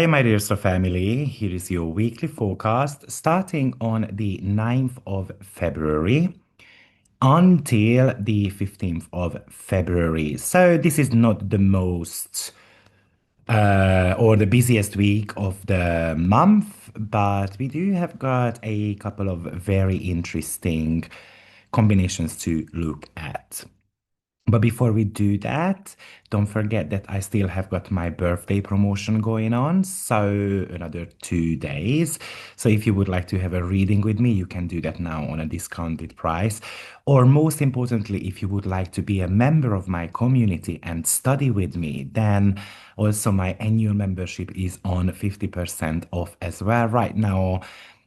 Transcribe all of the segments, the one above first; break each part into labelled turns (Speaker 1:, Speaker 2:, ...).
Speaker 1: Hi, my dear Astro family. Here is your weekly forecast starting on the 9th of February until the 15th of February. So, this is not the most or the busiest week of the month, but we do have got a couple of very interesting combinations to look at. But before we do that, don't forget that I still have got my birthday promotion going on. So another 2 days. So if you would like to have a reading with me, you can do that now on a discounted price. Or most importantly, if you would like to be a member of my community and study with me, then also my annual membership is on 50% off as well right now.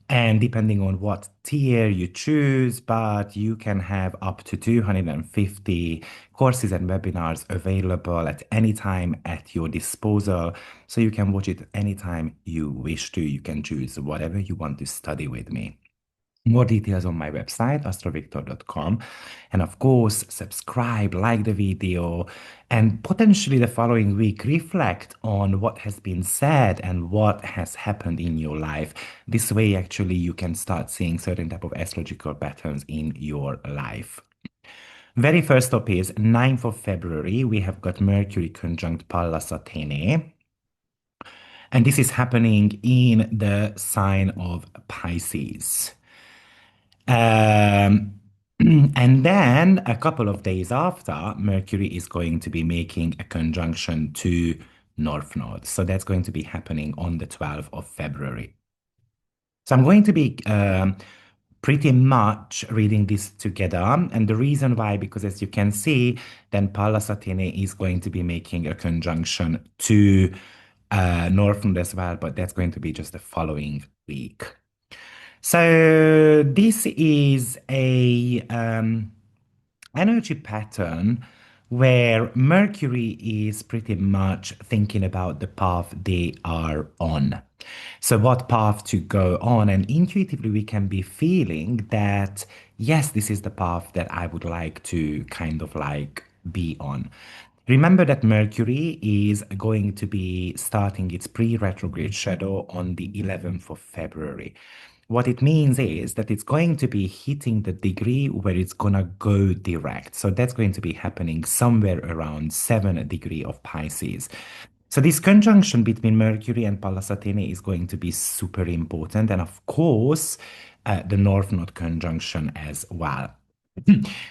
Speaker 1: And depending on what tier you choose, but you can have up to 250 courses and webinars available at any time at your disposal. So you can watch it anytime you wish to. You can choose whatever you want to study with me. More details on my website, AstroViktor.com. And of course, subscribe, like the video, and potentially the following week reflect on what has been said and what has happened in your life. This way, actually, you can start seeing certain type of astrological patterns in your life. Very first up is 9th of February. We have got Mercury conjunct Pallas Athene. And this is happening in the sign of Pisces. Um, and then a couple of days after, Mercury is going to be making a conjunction to North Node. So that's going to be happening on the 12th of February. So I'm going to be pretty much reading this together. And the reason why, because as you can see, then Pallas Athene is going to be making a conjunction to North Node as well, but that's going to be just the following week. So this is a energy pattern where Mercury is pretty much thinking about the path they are on. So what path to go on, and intuitively we can be feeling that yes, this is the path that I would like to kind of like be on. Remember that Mercury is going to be starting its pre-retrograde shadow on the 11th of February. What it means is that it's going to be hitting the degree where it's gonna go direct. So that's going to be happening somewhere around 7 degrees of Pisces. So this conjunction between Mercury and Pallas Athene is going to be super important. And of course, the North Node conjunction as well.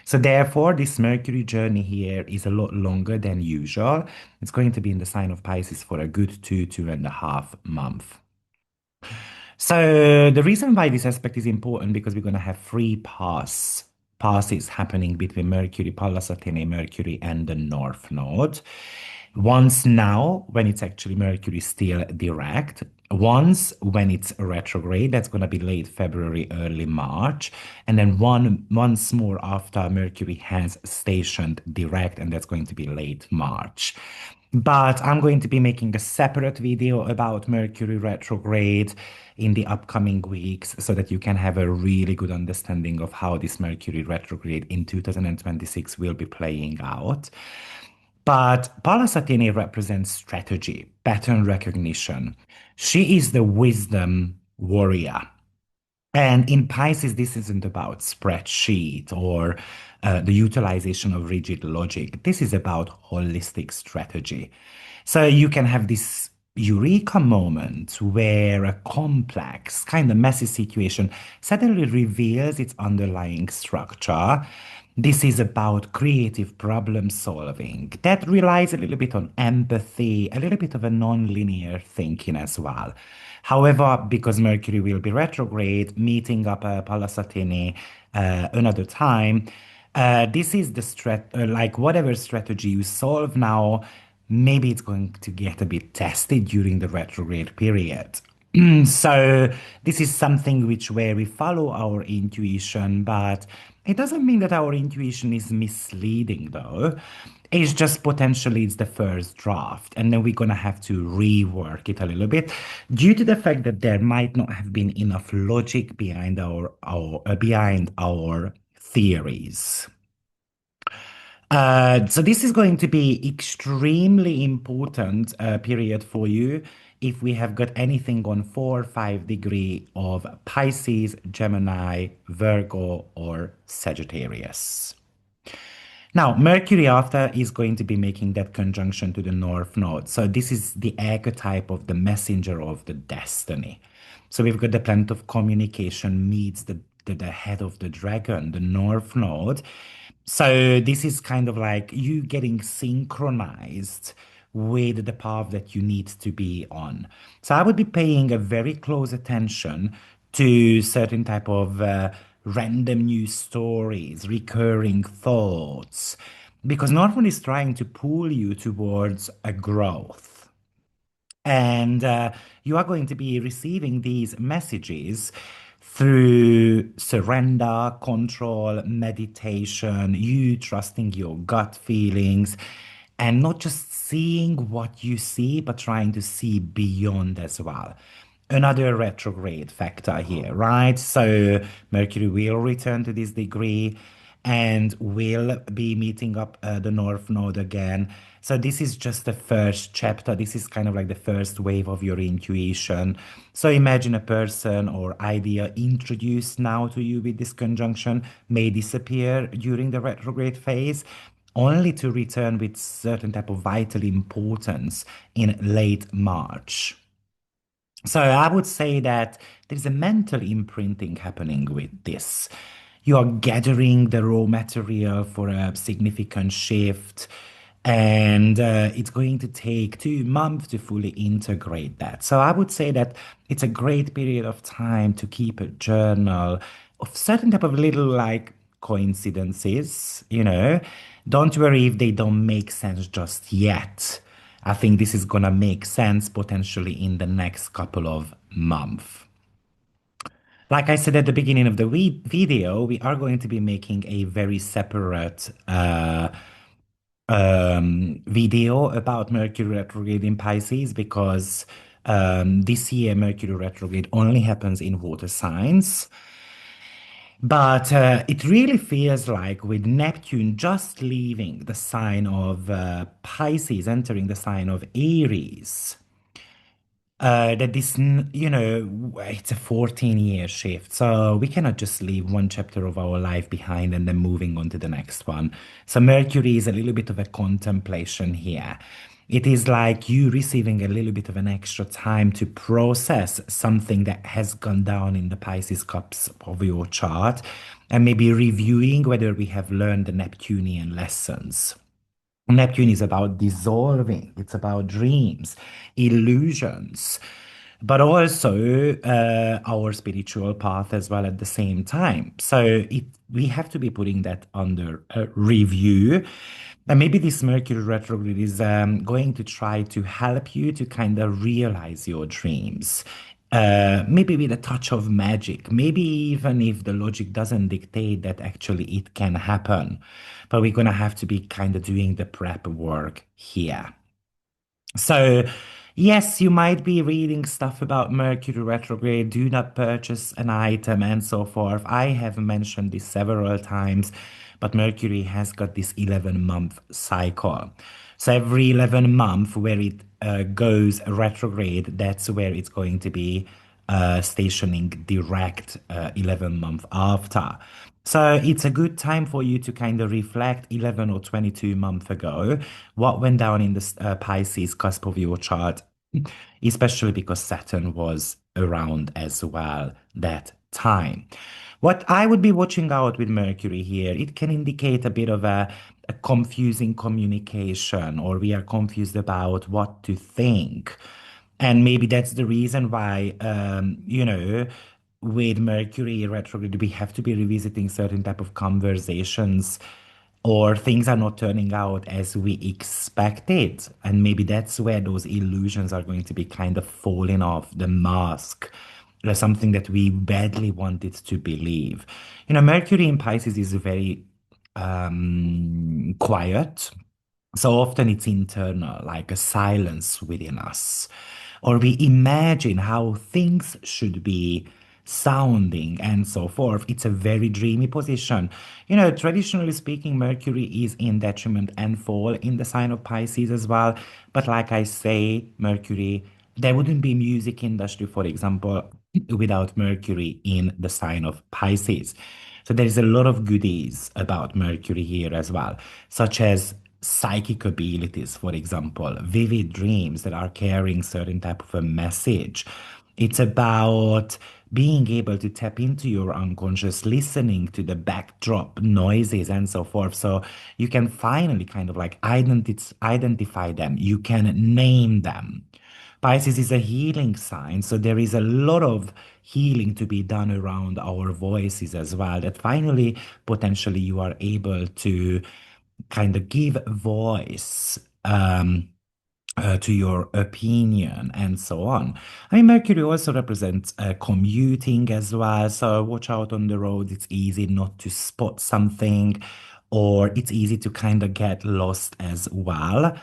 Speaker 1: So therefore, this Mercury journey here is a lot longer than usual. It's going to be in the sign of Pisces for a good 2.5 months. So the reason why this aspect is important because we're going to have three passes happening between Mercury, Pallas Athene, Mercury, and the North Node. Once now, when it's actually Mercury still direct. Once when it's retrograde, that's going to be late February, early March. And then once more after Mercury has stationed direct, and that's going to be late March. But I'm going to be making a separate video about Mercury retrograde in the upcoming weeks so that you can have a really good understanding of how this Mercury retrograde in 2026 will be playing out. But Pallas Athene represents strategy, pattern recognition. She is the wisdom warrior. And in Pisces, this isn't about spreadsheet or the utilization of rigid logic. This is about holistic strategy. So you can have this eureka moment where a complex, kind of messy situation suddenly reveals its underlying structure. This is about creative problem solving that relies a little bit on empathy, a little bit of a non-linear thinking as well. However, because Mercury will be retrograde, meeting up Pallas Athene another time, this is the like whatever strategy you solve now, maybe it's going to get a bit tested during the retrograde period. So this is something which where we follow our intuition, but it doesn't mean that our intuition is misleading though. It's just potentially it's the first draft, and then we're gonna have to rework it a little bit due to the fact that there might not have been enough logic behind our theories. So this is going to be extremely important period for you if we have got anything on 4 or 5 degree of Pisces, Gemini, Virgo, or Sagittarius. Now, Mercury after is going to be making that conjunction to the North Node. So this is the archetype of the messenger of the destiny. So we've got the planet of communication meets the head of the dragon, the North Node. So this is kind of like you getting synchronized with the path that you need to be on. So I would be paying a very close attention to certain type of random news stories, recurring thoughts, because Northern is trying to pull you towards a growth. And you are going to be receiving these messages through surrender, control, meditation, you trusting your gut feelings, and not just seeing what you see, but trying to see beyond as well. Another retrograde factor here, right? So Mercury will return to this degree and will be meeting up the North Node again. So this is just the first chapter. This is kind of like the first wave of your intuition. So imagine a person or idea introduced now to you with this conjunction may disappear during the retrograde phase, only to return with certain type of vital importance in late March. So I would say that there's a mental imprinting happening with this. You are gathering the raw material for a significant shift, and it's going to take 2 months to fully integrate that. So I would say that it's a great period of time to keep a journal of certain type of little like coincidences, you know. Don't worry if they don't make sense just yet. I think this is gonna make sense potentially in the next couple of months. Like I said at the beginning of the video, we are going to be making a very separate video about Mercury retrograde in Pisces because this year Mercury retrograde only happens in water signs. But it really feels like with Neptune just leaving the sign of Pisces, entering the sign of Aries, that this, it's a 14-year shift. So we cannot just leave one chapter of our life behind and then moving on to the next one. So Mercury is a little bit of a contemplation here. It is like you receiving a little bit of an extra time to process something that has gone down in the Pisces cups of your chart and maybe reviewing whether we have learned the Neptunian lessons. Neptune is about dissolving, it's about dreams, illusions, but also our spiritual path as well at the same time. So we have to be putting that under review. And maybe this Mercury retrograde is going to try to help you to kind of realize your dreams. Maybe with a touch of magic, maybe even if the logic doesn't dictate that actually it can happen, but we're gonna have to be kind of doing the prep work here. So, yes, you might be reading stuff about Mercury retrograde, do not purchase an item, and so forth. I have mentioned this several times, but Mercury has got this 11-month cycle. So, every 11 month where it goes retrograde, that's where it's going to be stationing direct 11 month after. So it's a good time for you to kind of reflect 11 or 22 months ago, what went down in the Pisces cusp of your chart, especially because Saturn was around as well that time. What I would be watching out with Mercury here, it can indicate a bit of a confusing communication, or we are confused about what to think. And maybe that's the reason why, with Mercury retrograde, we have to be revisiting certain type of conversations or things are not turning out as we expected. And maybe that's where those illusions are going to be kind of falling off the mask. Something that we badly wanted to believe. Mercury in Pisces is very quiet. So often it's internal, like a silence within us. Or we imagine how things should be sounding and so forth. It's a very dreamy position. Traditionally speaking, Mercury is in detriment and fall in the sign of Pisces as well. But like I say, Mercury There wouldn't be music industry, for example, without Mercury in the sign of Pisces. So there is a lot of goodies about Mercury here as well, such as psychic abilities, for example, vivid dreams that are carrying certain type of a message. It's about being able to tap into your unconscious, listening to the backdrop noises and so forth. So you can finally kind of like identify them. You can name them. Pisces is a healing sign, so there is a lot of healing to be done around our voices as well. That finally, potentially, you are able to kind of give voice to your opinion and so on. I mean, Mercury also represents commuting as well, so watch out on the road. It's easy not to spot something, or it's easy to kind of get lost as well.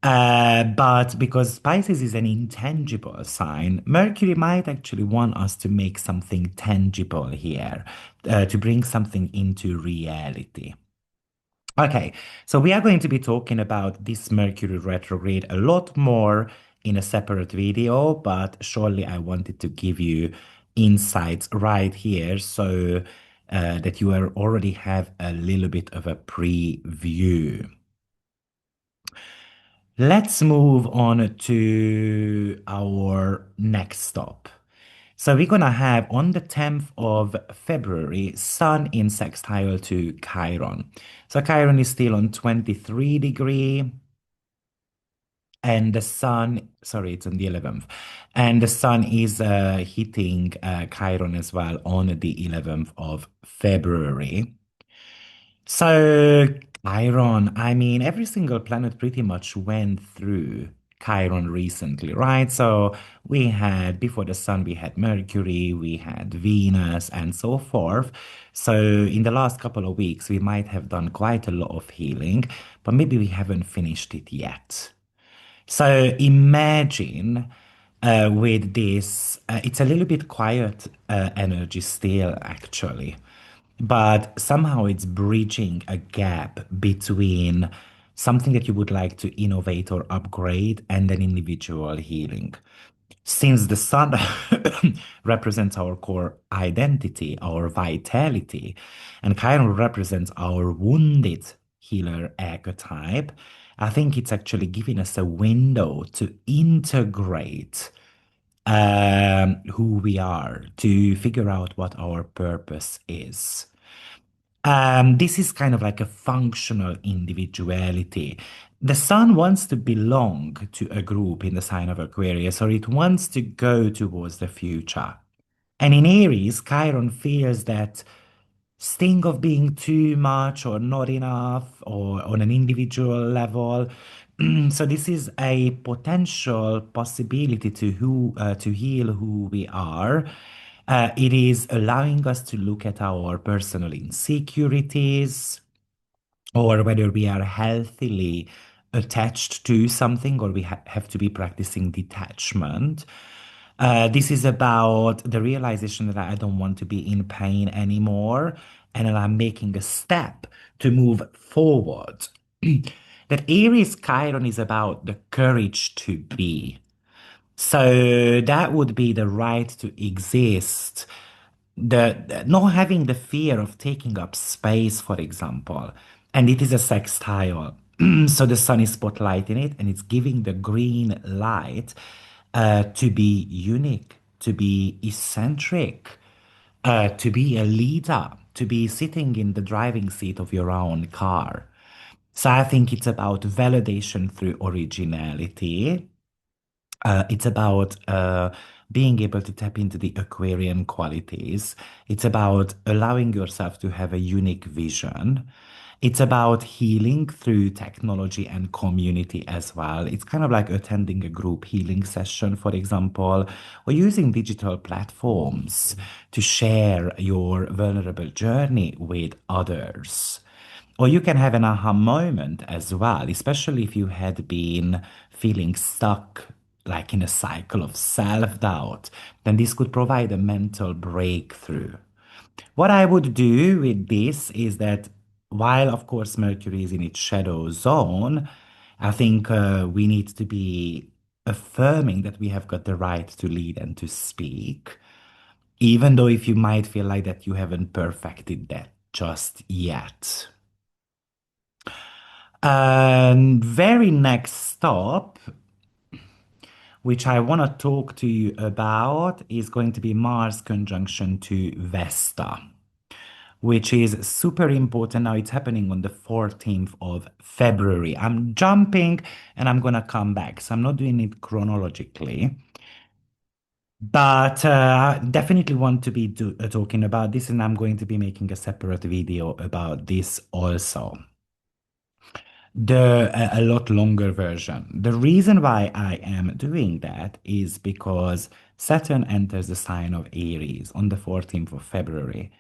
Speaker 1: But because Pisces is an intangible sign, Mercury might actually want us to make something tangible here, to bring something into reality. Okay, so we are going to be talking about this Mercury retrograde a lot more in a separate video, but surely I wanted to give you insights right here so that you already have a little bit of a preview. Let's move on to our next stop. So we're gonna have on the 10th of February, Sun in sextile to Chiron. So Chiron is still on 23 degree, and the Sun, sorry, it's on the 11th, and the Sun is hitting Chiron as well on the 11th of February. So, Chiron, I mean, every single planet pretty much went through Chiron recently, right? So, we had, before the Sun, we had Mercury, we had Venus, and so forth. So, in the last couple of weeks, we might have done quite a lot of healing, but maybe we haven't finished it yet. So, imagine with this, it's a little bit quiet energy still, actually, but somehow it's bridging a gap between something that you would like to innovate or upgrade and an individual healing. Since the sun represents our core identity, our vitality, and Chiron represents our wounded healer archetype, I think it's actually giving us a window to integrate who we are, to figure out what our purpose is. This is kind of like a functional individuality. The sun wants to belong to a group in the sign of Aquarius, or it wants to go towards the future. And in Aries, Chiron fears that sting of being too much or not enough or on an individual level. So this is a potential possibility to heal who we are. It is allowing us to look at our personal insecurities, or whether we are healthily attached to something, or we have to be practicing detachment. This is about the realization that I don't want to be in pain anymore, and that I'm making a step to move forward. That Aries Chiron is about the courage to be. So that would be the right to exist, not having the fear of taking up space, for example. And it is a sextile. So the sun is spotlighting it and it's giving the green light to be unique, to be eccentric, to be a leader, to be sitting in the driving seat of your own car. So I think it's about validation through originality. It's about being able to tap into the Aquarian qualities. It's about allowing yourself to have a unique vision. It's about healing through technology and community as well. It's kind of like attending a group healing session, for example, or using digital platforms to share your vulnerable journey with others. Or you can have an aha moment as well, especially if you had been feeling stuck, like in a cycle of self-doubt, then this could provide a mental breakthrough. What I would do with this is that while, of course, Mercury is in its shadow zone, I think we need to be affirming that we have got the right to lead and to speak, even though if you might feel like that you haven't perfected that just yet. And very next stop, which I want to talk to you about, is going to be Mars conjunction to Vesta, which is super important. Now it's happening on the 14th of February. I'm jumping and I'm going to come back. So I'm not doing it chronologically, but definitely want to be talking about this, and I'm going to be making a separate video about this also. A lot longer version. The reason why I am doing that is because Saturn enters the sign of Aries on the 14th of February.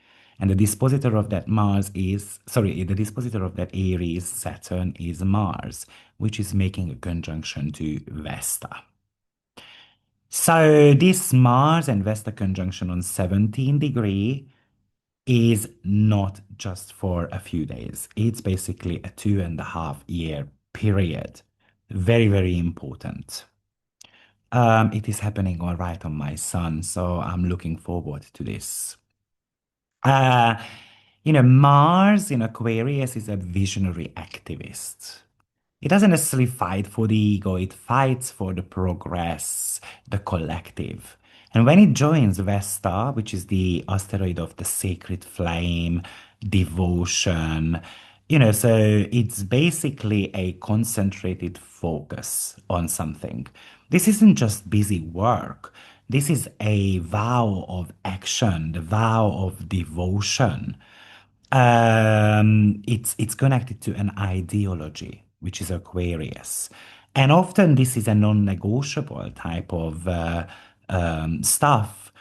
Speaker 1: And the dispositor of that the dispositor of that Aries Saturn is Mars, which is making a conjunction to Vesta. So this Mars and Vesta conjunction on 17 degree is not just for a few days. It's basically a 2.5 year period. Very, very important. It is happening all right on my sun, so I'm looking forward to this. Uh, Mars in Aquarius is a visionary activist. It doesn't necessarily fight for the ego, it fights for the progress, the collective. And when it joins Vesta, which is the asteroid of the sacred flame, devotion, so it's basically a concentrated focus on something. This isn't just busy work. This is a vow of action, the vow of devotion. It's connected to an ideology, which is Aquarius. And often this is a non-negotiable type of stuff.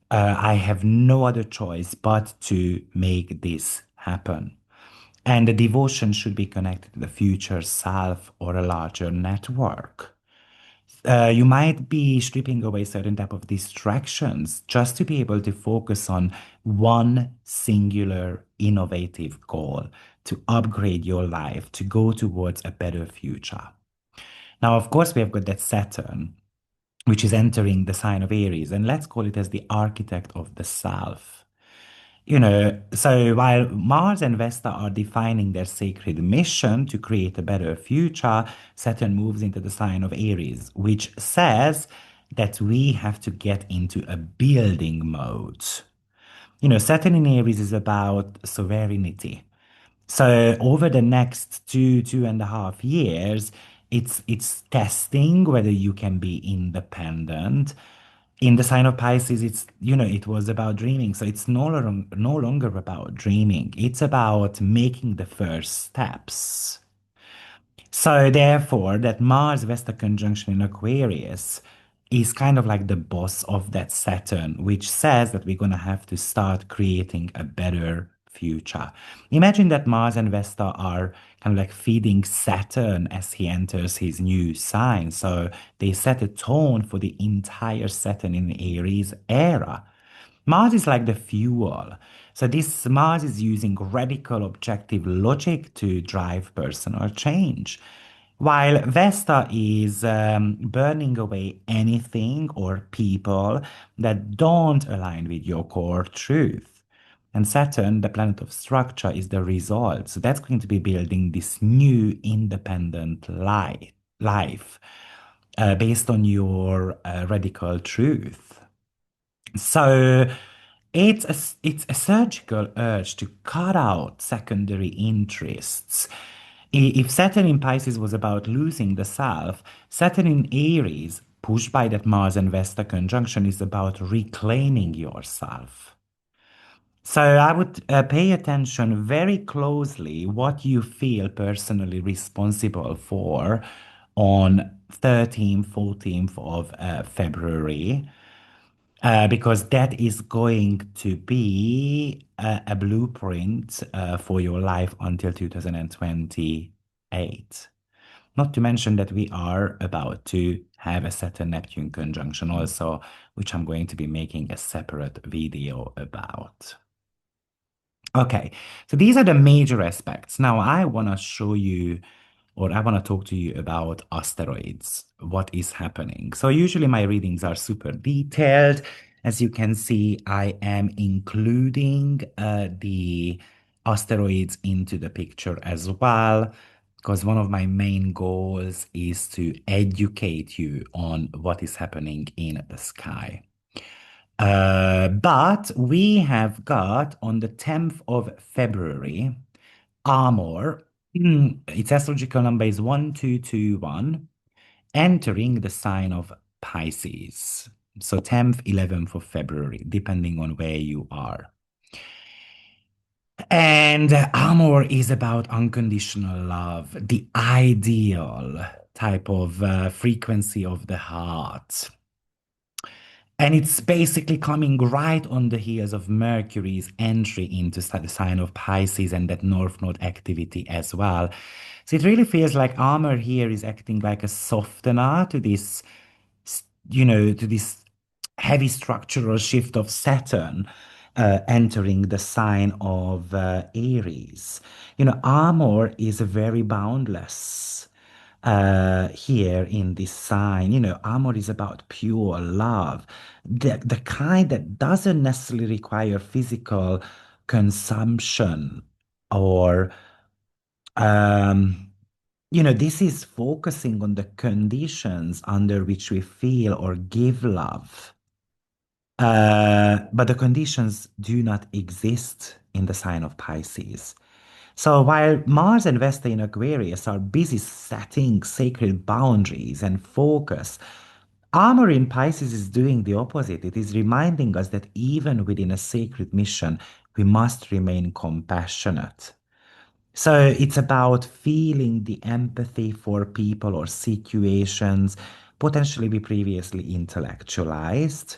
Speaker 1: I have no other choice but to make this happen. And the devotion should be connected to the future self or a larger network. You might be stripping away certain type of distractions just to be able to focus on one singular innovative goal to upgrade your life, to go towards a better future. Now, of course, we have got that Saturn, which is entering the sign of Aries, and let's call it as the architect of the self. So while Mars and Vesta are defining their sacred mission to create a better future, Saturn moves into the sign of Aries, which says that we have to get into a building mode. Saturn in Aries is about sovereignty. So over the next 2.5 years, it's testing whether you can be independent. In the sign of Pisces, it was about dreaming. So it's no longer about dreaming. It's about making the first steps. So therefore, that Mars-Vesta conjunction in Aquarius is kind of like the boss of that Saturn, which says that we're going to have to start creating a better future. Imagine that Mars and Vesta are kind of like feeding Saturn as he enters his new sign. So they set a tone for the entire Saturn in Aries era. Mars is like the fuel. So this Mars is using radical objective logic to drive personal change. While Vesta is burning away anything or people that don't align with your core truth. And Saturn, the planet of structure, is the result. So that's going to be building this new independent life based on your radical truth. So it's a surgical urge to cut out secondary interests. If Saturn in Pisces was about losing the self, Saturn in Aries, pushed by that Mars and Vesta conjunction, is about reclaiming yourself. So I would pay attention very closely what you feel personally responsible for on 13th, 14th of February because that is going to be a blueprint for your life until 2028. Not to mention that we are about to have a Saturn-Neptune conjunction also, which I'm going to be making a separate video about. Okay, so these are the major aspects. Now I want to show you or I want to talk to you about asteroids, what is happening. So usually my readings are super detailed. As you can see, I am including the asteroids into the picture as well, because one of my main goals is to educate you on what is happening in the sky. But we have got on the 10th of February, Amor, its astrological number is 1221, entering the sign of Pisces. So 10th, 11th of February, depending on where you are. And Amor is about unconditional love, the ideal type of frequency of the heart. And it's basically coming right on the heels of Mercury's entry into the sign of Pisces and that North Node activity as well. So it really feels like Armor here is acting like a softener to this, to this heavy structural shift of Saturn entering the sign of Aries. Armor is very boundless here in this sign. Amor is about pure love, the kind that doesn't necessarily require physical consumption or, um, this is focusing on the conditions under which we feel or give love. But the conditions do not exist in the sign of Pisces. So while Mars and Vesta in Aquarius are busy setting sacred boundaries and focus, Armor in Pisces is doing the opposite. It is reminding us that even within a sacred mission, we must remain compassionate. So it's about feeling the empathy for people or situations potentially we previously intellectualized,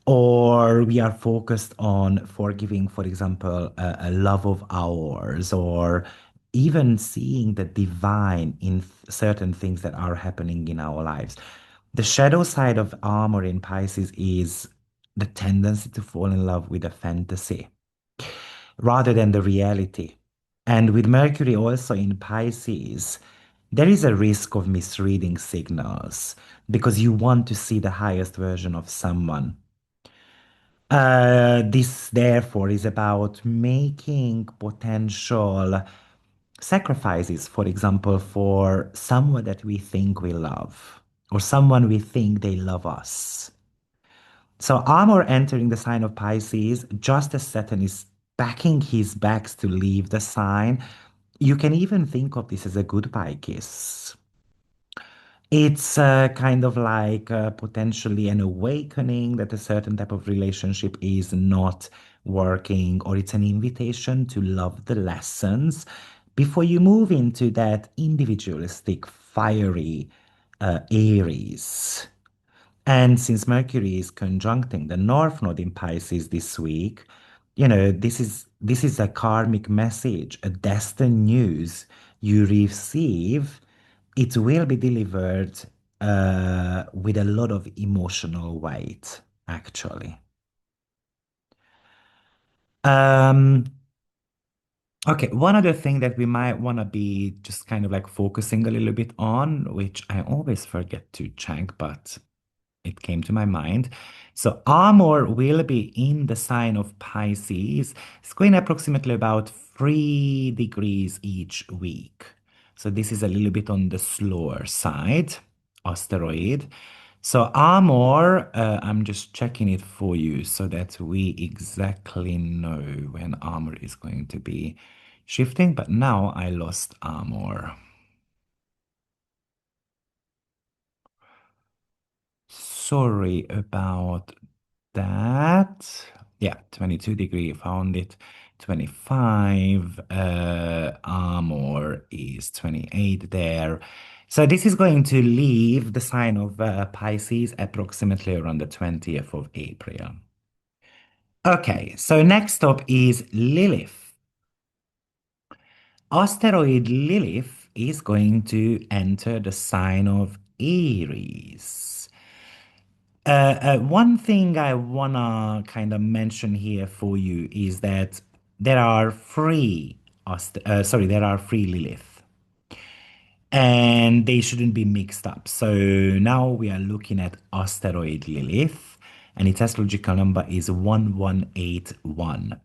Speaker 1: or we are focused on forgiving, for example, a love of ours, or even seeing the divine in certain things that are happening in our lives. The shadow side of Armor in Pisces is the tendency to fall in love with a fantasy rather than the reality. And with Mercury also in Pisces, there is a risk of misreading signals because you want to see the highest version of someone. This, therefore, is about making potential sacrifices, for example, for someone that we think we love or someone we think they love us. So, Amor entering the sign of Pisces, just as Saturn is packing his bags to leave the sign, you can even think of this as a goodbye kiss. It's kind of like potentially an awakening that a certain type of relationship is not working, or it's an invitation to love the lessons before you move into that individualistic, fiery Aries. And since Mercury is conjuncting the North Node in Pisces this week, this is a karmic message, a destined news you receive. It will be delivered with a lot of emotional weight, actually. Um, okay, one other thing that we might want to be just kind of like focusing a little bit on, which I always forget to check, but it came to my mind. So Amor will be in the sign of Pisces. It's going approximately about 3 degrees each week. So this is a little bit on the slower side, asteroid. So Amor, I'm just checking it for you so that we exactly know when Amor is going to be shifting. But now I lost Amor. Sorry about that. Yeah, 22 degree, found it. 25, Amor is 28 there. So this is going to leave the sign of Pisces approximately around the 20th of April. Okay, so next up is Lilith. Asteroid Lilith is going to enter the sign of Aries. One thing I wanna kind of mention here for you is that there are three, there are three Lilith. and they shouldn't be mixed up. So now we are looking at asteroid Lilith, and its astrological number is 1181.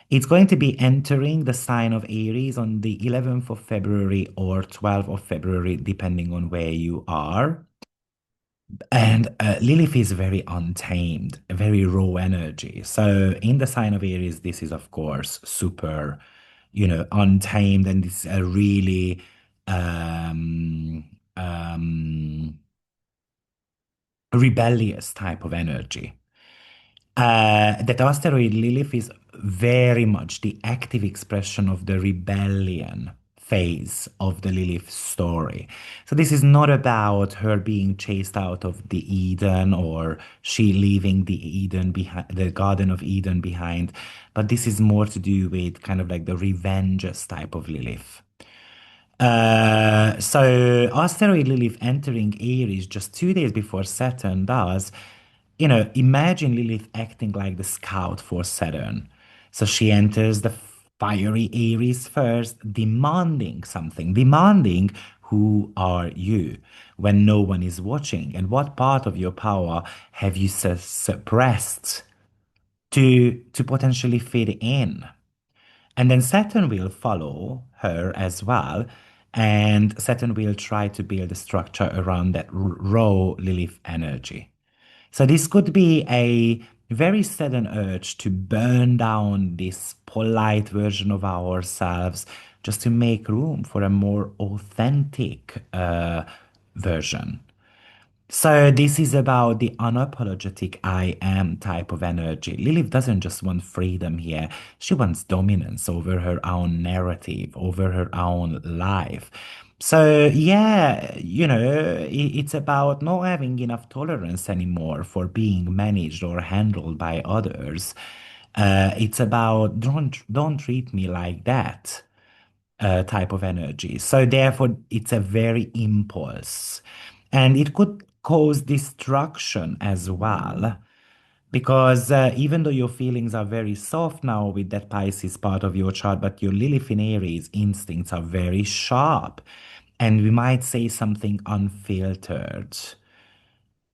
Speaker 1: It's going to be entering the sign of Aries on the 11th of February or 12th of February, depending on where you are. And Lilith is very untamed, very raw energy. So in the sign of Aries, this is of course super, untamed, and it's a really um, rebellious type of energy. That asteroid Lilith is very much the active expression of the rebellion phase of the Lilith story. So this is not about her being chased out of the Eden or she leaving the Eden behind, the Garden of Eden behind, but this is more to do with kind of like the revengeous type of Lilith. So asteroid Lilith entering Aries just 2 days before Saturn does, imagine Lilith acting like the scout for Saturn. So she enters the fiery Aries first, demanding something, demanding who are you when no one is watching, and what part of your power have you suppressed to potentially fit in. And then Saturn will follow her as well. And Saturn will try to build a structure around that raw Lilith energy. So this could be a very sudden urge to burn down this polite version of ourselves just to make room for a more authentic version. So this is about the unapologetic I am type of energy. Lilith doesn't just want freedom here. She wants dominance over her own narrative, over her own life. So yeah, it's about not having enough tolerance anymore for being managed or handled by others. It's about don't treat me like that type of energy. So therefore, it's a very impulse. And it could cause destruction as well. Because even though your feelings are very soft now with that Pisces part of your chart, but your Lilith in Aries instincts are very sharp. And we might say something unfiltered.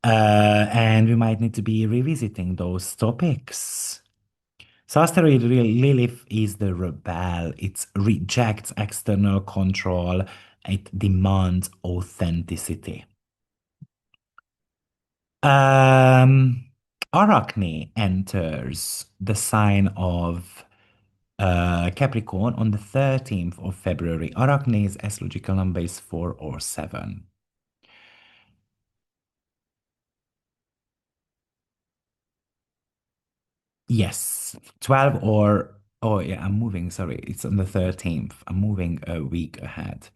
Speaker 1: And we might need to be revisiting those topics. So asteroid Lilith is the rebel. It rejects external control. It demands authenticity. Um, Arachne enters the sign of Capricorn on the 13th of February. Arachne's astrological number is 4 or 7. Yes, 12 or, oh yeah, I'm moving, sorry, it's on the 13th. I'm moving a week ahead.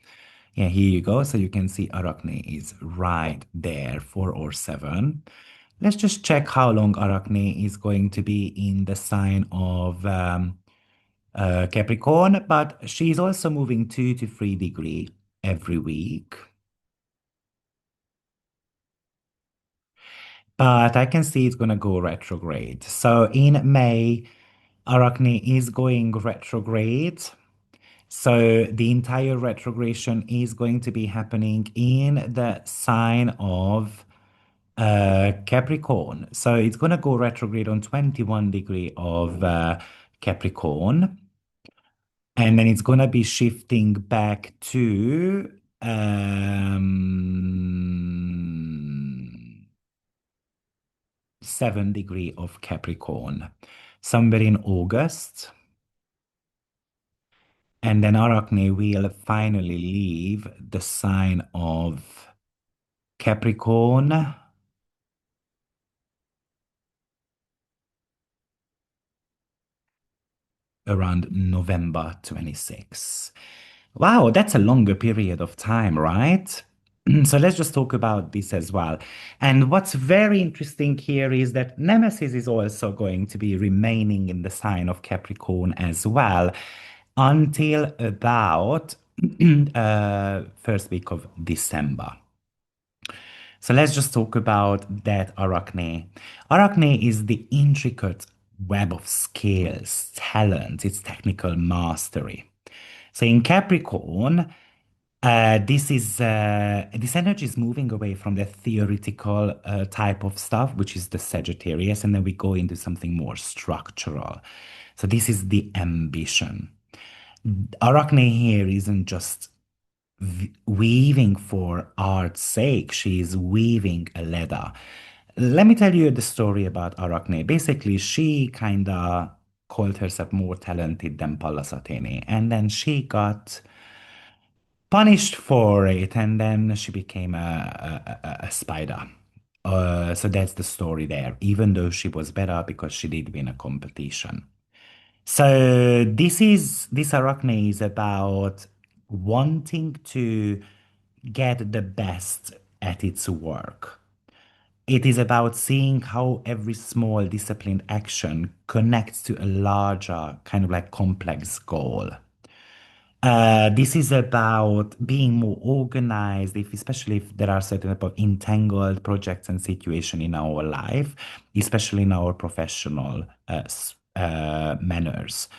Speaker 1: Yeah, here you go. So you can see Arachne is right there, 4 or 7. Let's just check how long Arachne is going to be in the sign of Capricorn, but she's also moving 2 to 3 degrees every week. But I can see it's going to go retrograde. So in May, Arachne is going retrograde. So the entire retrogression is going to be happening in the sign of Capricorn. So it's going to go retrograde on 21 degree of Capricorn. And then it's going to be shifting back to 7 degree of Capricorn, somewhere in August. And then Arachne will finally leave the sign of Capricorn around November 26. Wow, that's a longer period of time, right? So let's just talk about this as well. And what's very interesting here is that Nemesis is also going to be remaining in the sign of Capricorn as well until about first week of December. So let's just talk about that Arachne. Arachne is the intricate web of skills, talent, its technical mastery. So in Capricorn, This energy is moving away from the theoretical type of stuff, which is the Sagittarius, and then we go into something more structural. So this is the ambition. Arachne here isn't just weaving for art's sake, she is weaving a ladder. Let me tell you the story about Arachne. Basically, she kind of called herself more talented than Pallas Athene, and then she got punished for it, and then she became a spider. So that's the story there, even though she was better because she did win a competition. So this Arachne is about wanting to get the best at its work. It is about seeing how every small disciplined action connects to a larger, kind of like complex goal. This is about being more organized, if, especially if there are certain type of entangled projects and situation in our life, especially in our professional manners.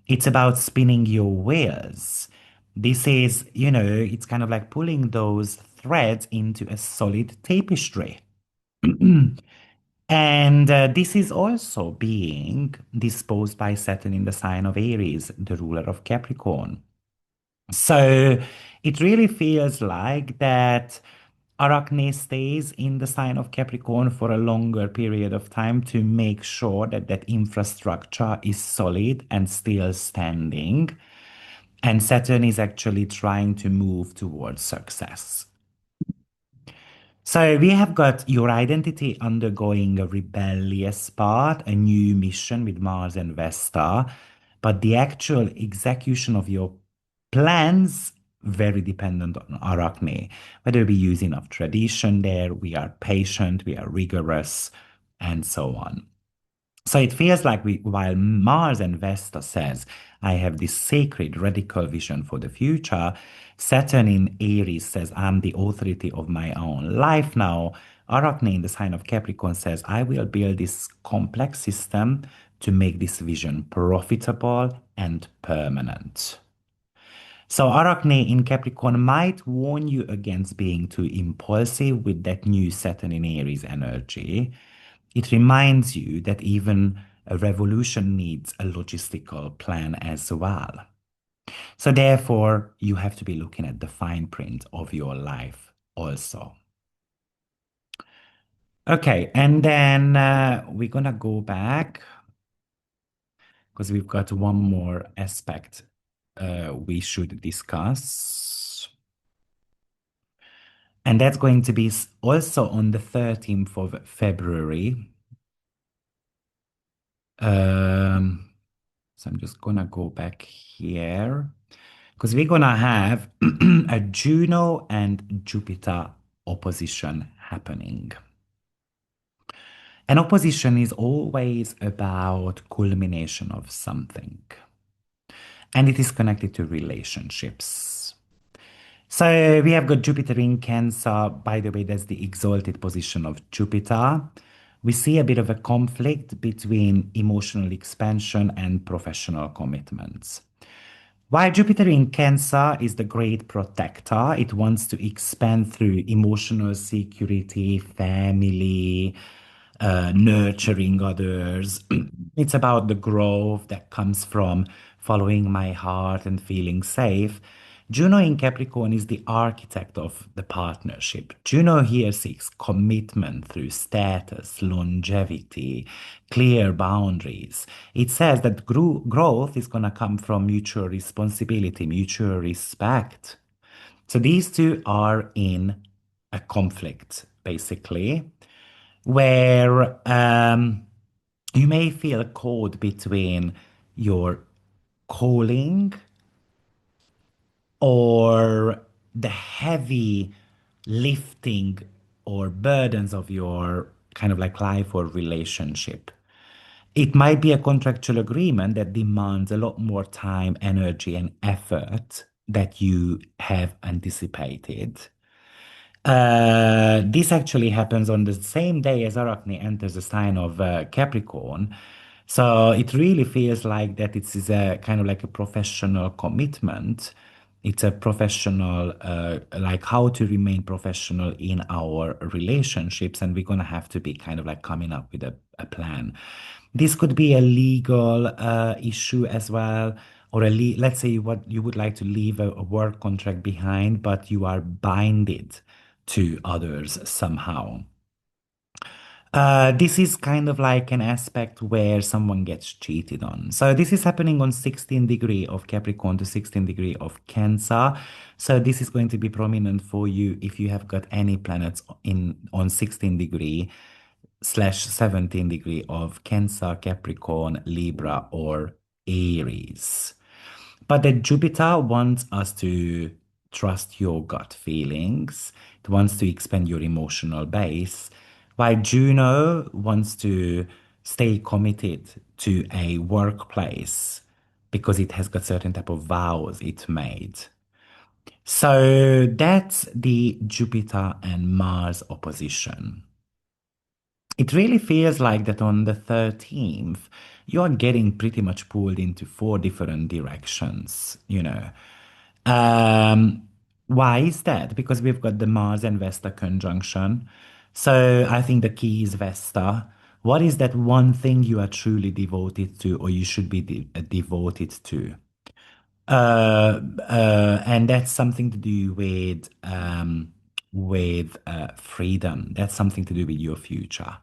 Speaker 1: It's about spinning your wheels. This is, it's kind of like pulling those threads into a solid tapestry. And this is also being disposed by Saturn in the sign of Aries, the ruler of Capricorn. So it really feels like that Arachne stays in the sign of Capricorn for a longer period of time to make sure that that infrastructure is solid and still standing. And Saturn is actually trying to move towards success. So we have got your identity undergoing a rebellious part, a new mission with Mars and Vesta, but the actual execution of your plans very dependent on Arachne. Whether we use enough tradition there, we are patient, we are rigorous, and so on. So it feels like while Mars and Vesta says, I have this sacred radical vision for the future, Saturn in Aries says, I'm the authority of my own life now. Arachne in the sign of Capricorn says, I will build this complex system to make this vision profitable and permanent. So Arachne in Capricorn might warn you against being too impulsive with that new Saturn in Aries energy. It reminds you that even a revolution needs a logistical plan as well. So therefore, you have to be looking at the fine print of your life also. Okay, and then we're gonna go back because we've got one more aspect we should discuss. And that's going to be also on the 13th of February. So I'm just gonna go back here because we're gonna have a Juno and Jupiter opposition happening. An opposition is always about culmination of something, and it is connected to relationships. So we have got Jupiter in Cancer. By the way, that's the exalted position of Jupiter. We see a bit of a conflict between emotional expansion and professional commitments. While Jupiter in Cancer is the great protector, it wants to expand through emotional security, family, nurturing others. It's about the growth that comes from following my heart and feeling safe. Juno in Capricorn is the architect of the partnership. Juno here seeks commitment through status, longevity, clear boundaries. It says that growth is going to come from mutual responsibility, mutual respect. So these two are in a conflict, basically, where you may feel caught between your calling or the heavy lifting or burdens of your kind of like life or relationship. It might be a contractual agreement that demands a lot more time, energy, and effort that you have anticipated. This actually happens on the same day as Arachne enters the sign of Capricorn. So it really feels like that it is a kind of like a professional commitment It's a professional, like how to remain professional in our relationships. And we're going to have to be kind of like coming up with a plan. This could be a legal issue as well, or let's say what you would like to leave a work contract behind, but you are binded to others somehow. This is kind of like an aspect where someone gets cheated on. So this is happening on 16 degree of Capricorn to 16 degree of Cancer. So this is going to be prominent for you if you have got any planets in on 16 degree slash 17 degree of Cancer, Capricorn, Libra, or Aries. But the Jupiter wants us to trust your gut feelings. It wants to expand your emotional base, while Juno wants to stay committed to a workplace because it has got certain type of vows it made. So that's the Jupiter and Mars opposition. It really feels like that on the 13th, you are getting pretty much pulled into four different directions, you know. Um, why is that? Because we've got the Mars and Vesta conjunction. So I think the key is Vesta. What is that one thing you are truly devoted to, or you should be devoted to? And that's something to do with freedom. That's something to do with your future.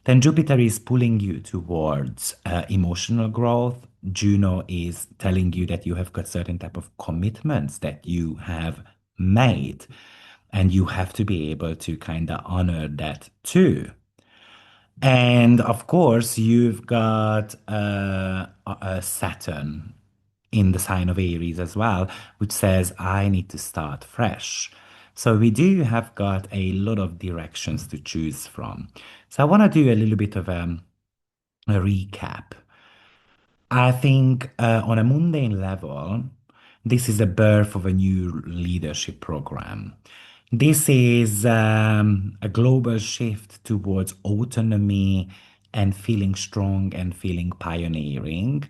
Speaker 1: Then Jupiter is pulling you towards emotional growth. Juno is telling you that you have got certain type of commitments that you have made, and you have to be able to kind of honor that too. And of course, you've got a Saturn in the sign of Aries as well, which says, I need to start fresh. So we do have got a lot of directions to choose from. So I want to do a little bit of a recap. I think on a mundane level, this is the birth of a new leadership program. This is a global shift towards autonomy and feeling strong and feeling pioneering.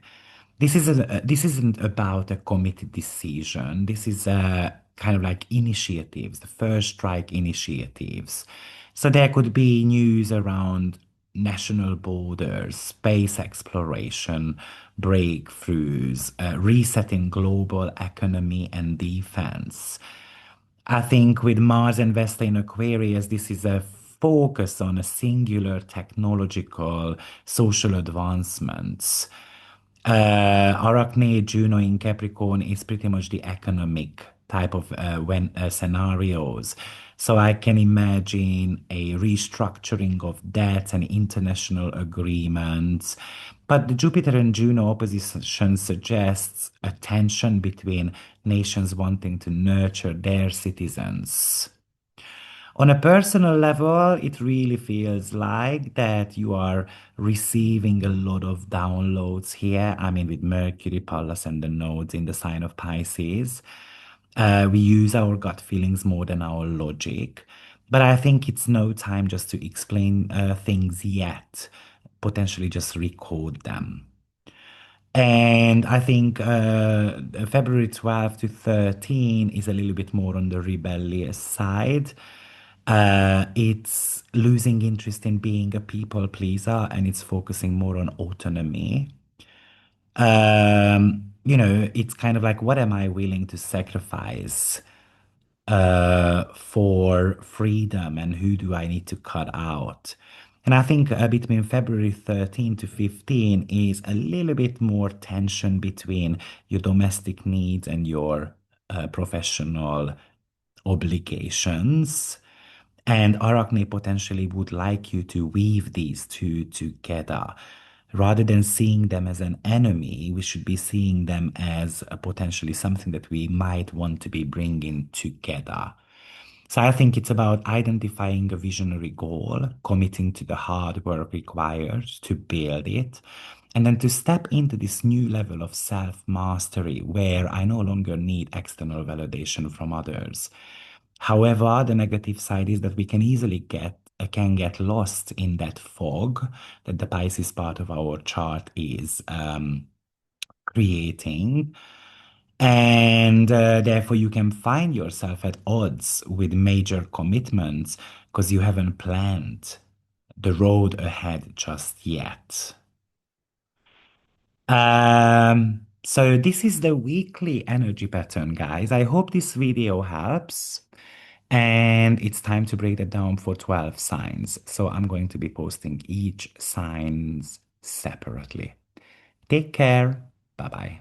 Speaker 1: This isn't about a committed decision. This is kind of like initiatives, the first strike initiatives. So there could be news around national borders, space exploration, breakthroughs, resetting global economy and defense. I think with Mars and Vesta in Aquarius, this is a focus on a singular technological social advancements. Arachne, Juno in Capricorn is pretty much the economic type of scenarios. So I can imagine a restructuring of debts and international agreements. But the Jupiter and Juno opposition suggests a tension between nations wanting to nurture their citizens. On a personal level, it really feels like that you are receiving a lot of downloads here. I mean, with Mercury, Pallas, and the nodes in the sign of Pisces, we use our gut feelings more than our logic. But I think it's no time just to explain things yet, potentially just record them. And I think February 12 to 13 is a little bit more on the rebellious side. It's losing interest in being a people pleaser and it's focusing more on autonomy. It's kind of like, what am I willing to sacrifice for freedom and who do I need to cut out? And I think between February 13 to 15 is a little bit more tension between your domestic needs and your professional obligations. And Arachne potentially would like you to weave these two together. Rather than seeing them as an enemy, we should be seeing them as potentially something that we might want to be bringing together. So I think it's about identifying a visionary goal, committing to the hard work required to build it, and then to step into this new level of self-mastery where I no longer need external validation from others. However, the negative side is that we can easily can get lost in that fog that the Pisces part of our chart is creating. And therefore, you can find yourself at odds with major commitments because you haven't planned the road ahead just yet. So this is the weekly energy pattern, guys. I hope this video helps. And it's time to break that down for 12 signs. So I'm going to be posting each signs separately. Take care. Bye bye.